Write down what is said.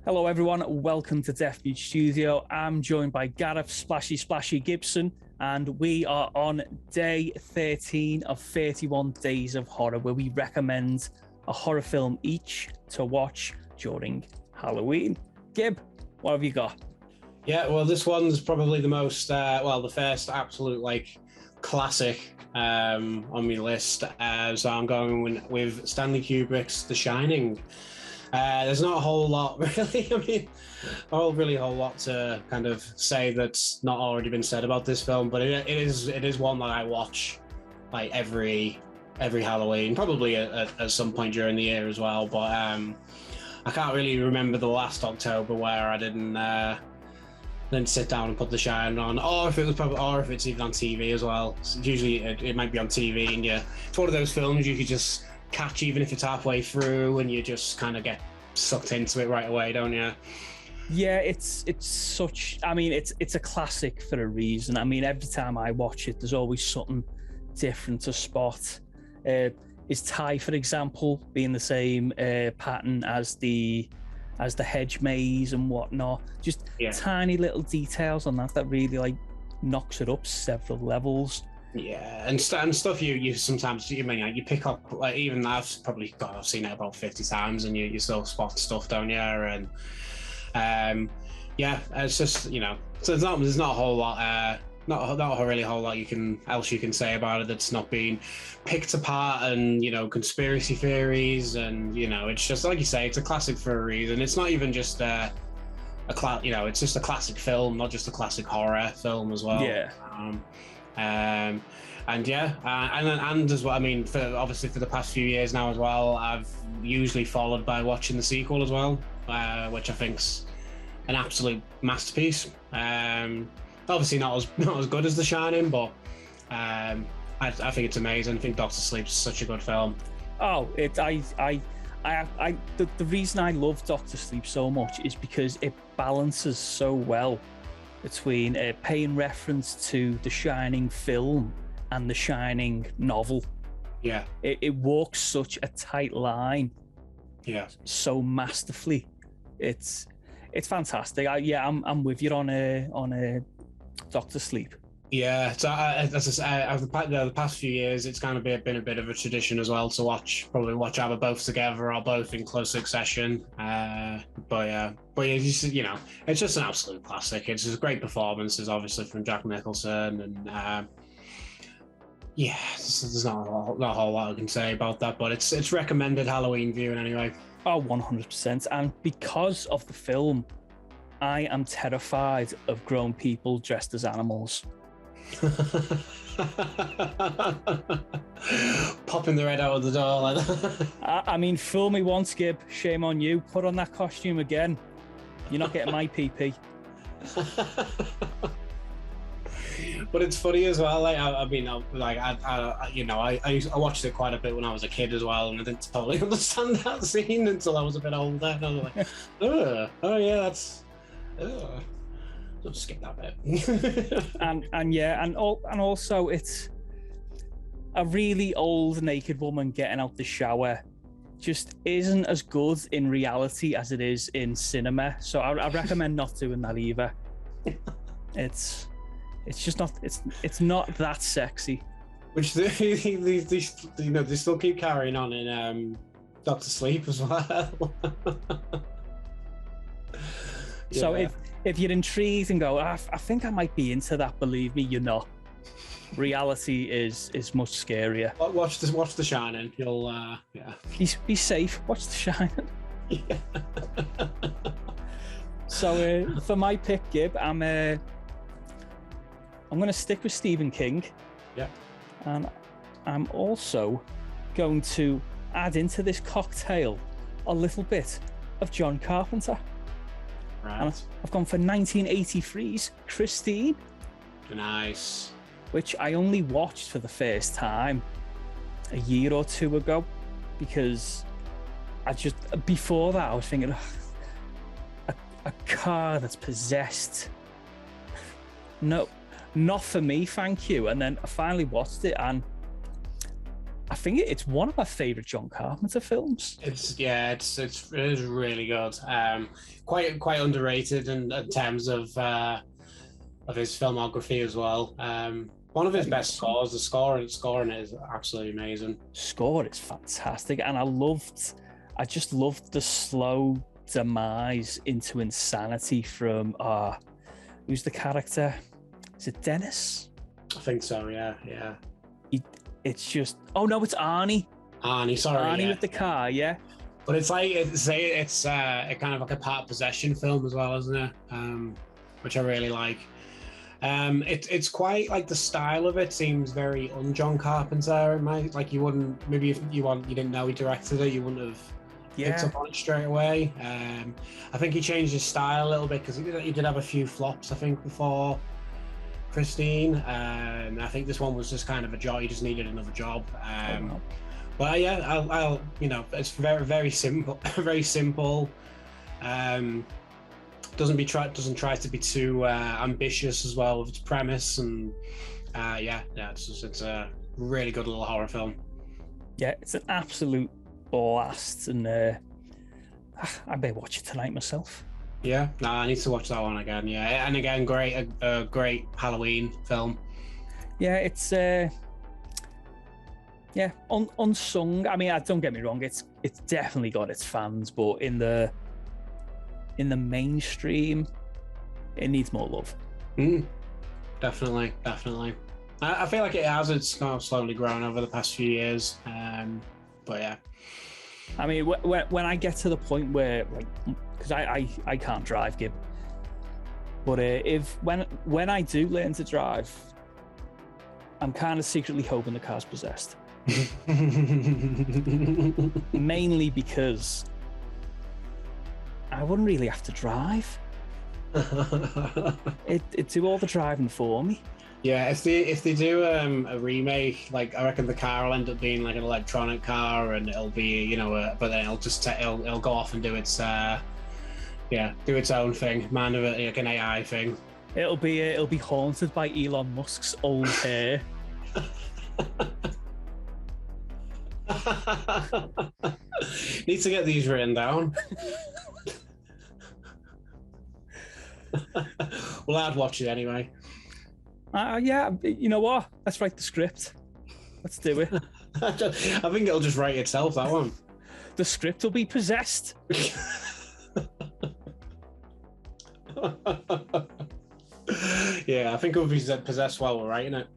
Hello everyone, welcome to Deaf Mute Studio. I'm joined by Garreth Splashy Gibson, and we are on day 13 of 31 Days of Horror, where we recommend a horror film each to watch during Halloween. Gib, what have you got? Yeah, well, this one's probably the most, the first absolute, classic on my list. So I'm going with Stanley Kubrick's The Shining. There's not a whole lot, really. I mean, a whole lot to kind of say that's not already been said about this film, but it is one that I watch like every Halloween, probably at some point during the year as well. But I can't really remember the last October where I didn't sit down and put The Shining on, or if it's even on TV as well. So usually it might be on TV, and it's one of those films you could just catch even if it's halfway through, and you just kind of get sucked into it right away, don't you? Yeah, it's such. I mean, it's a classic for a reason. I mean, every time I watch it, there's always something different to spot. Is Ty, for example, being the same pattern as the hedge maze and whatnot? Just tiny little details on that really knocks it up several levels. Yeah, and stuff you sometimes you pick up, like, even I've seen it about 50 times, and you still spot stuff, don't you? And it's just, so there's not a whole lot, not a really whole lot you can say about it that's not being picked apart, and conspiracy theories, and it's just like you say, it's a classic for a reason. It's not even just it's just a classic film, not just a classic horror film as well. And as well, I mean, obviously for the past few years now as well, I've usually followed by watching the sequel as well, which I think's an absolute masterpiece. Obviously not as good as The Shining, but I think it's amazing. I think Doctor Sleep's such a good film. Oh, the reason I love Doctor Sleep so much is because it balances so well between paying reference to The Shining film and The Shining novel. Yeah. It walks such a tight line. Yeah. So masterfully. It's fantastic. I'm with you on Doctor Sleep. Yeah, so as I say, the past few years, it's kind of been a bit of a tradition as well to watch either both together or both in close succession. But it's just an absolute classic. It's just great performances, obviously, from Jack Nicholson, and there's not a whole lot I can say about that. But it's recommended Halloween viewing anyway. Oh, 100%. And because of the film, I am terrified of grown people dressed as animals. Popping their head out of the door like that. I mean, fool me once, Gib. Shame on you. Put on that costume again. You're not getting my PP. But it's funny as well. I watched it quite a bit when I was a kid as well, and I didn't totally understand that scene until I was a bit older. And I was like, oh yeah, that's. Don't skip that bit. and also it's a really old naked woman getting out the shower just isn't as good in reality as it is in cinema. So I recommend not doing that either. It's just not. It's not that sexy. Which they still keep carrying on in Doctor Sleep as well. So if you're intrigued and go, I think I might be into that, believe me, you're not. Reality is much scarier. Watch The Shining. You'll Be safe. Watch The Shining. Yeah. So for my pick, Gib, I'm going to stick with Stephen King. Yeah. And I'm also going to add into this cocktail a little bit of John Carpenter. Right. And I've gone for 1983's Christine. Nice. Which I only watched for the first time a year or two ago, because before that I was thinking, a car that's possessed. No, not for me, thank you. And then I finally watched it, and I think it's one of my favorite John Carpenter films. It is really good. Quite underrated in terms of his filmography as well. One of his best scores. The scoring is absolutely amazing. Score is fantastic, and I just loved the slow demise into insanity from who's the character? Is it Dennis? I think so. Yeah. It's just it's Arnie. Arnie With the car, yeah. But it's like it's a kind of like a part possession film as well, isn't it? Which I really like. It's quite like the style of it seems very un-John Carpenter. Like you wouldn't, maybe if you didn't know he directed it, you wouldn't have picked up on it straight away. I think he changed his style a little bit because he did have a few flops, I think, before Christine. I think this one was just kind of a job. He just needed another job. But yeah, I'll it's very, very simple, very simple. Doesn't try to be too ambitious as well with its premise, and it's a really good little horror film. Yeah, it's an absolute blast, and I better watch it tonight myself. Yeah, no, I need to watch that one again. Yeah, and again, a great Halloween film. Yeah, it's unsung. I mean, don't get me wrong, it's definitely got its fans, but in the mainstream, it needs more love. Definitely. I feel like it has. It's kind of slowly grown over the past few years. But yeah. I mean, when I get to the point where, like, because I can't drive, Gib, but when I do learn to drive, I'm kind of secretly hoping the car's possessed. Mainly because I wouldn't really have to drive. It'd do all the driving for me. Yeah, if they do a remake, like I reckon the car will end up being like an electronic car, and it'll be but then it'll just it'll go off and do its own thing, like an AI thing. It'll be haunted by Elon Musk's old hair. Need to get these written down. Well, I'd watch it anyway. Yeah, you know what? Let's write the script. Let's do it. I think it'll just write itself, that one. The script will be possessed. Yeah, I think it'll be possessed while we're writing it.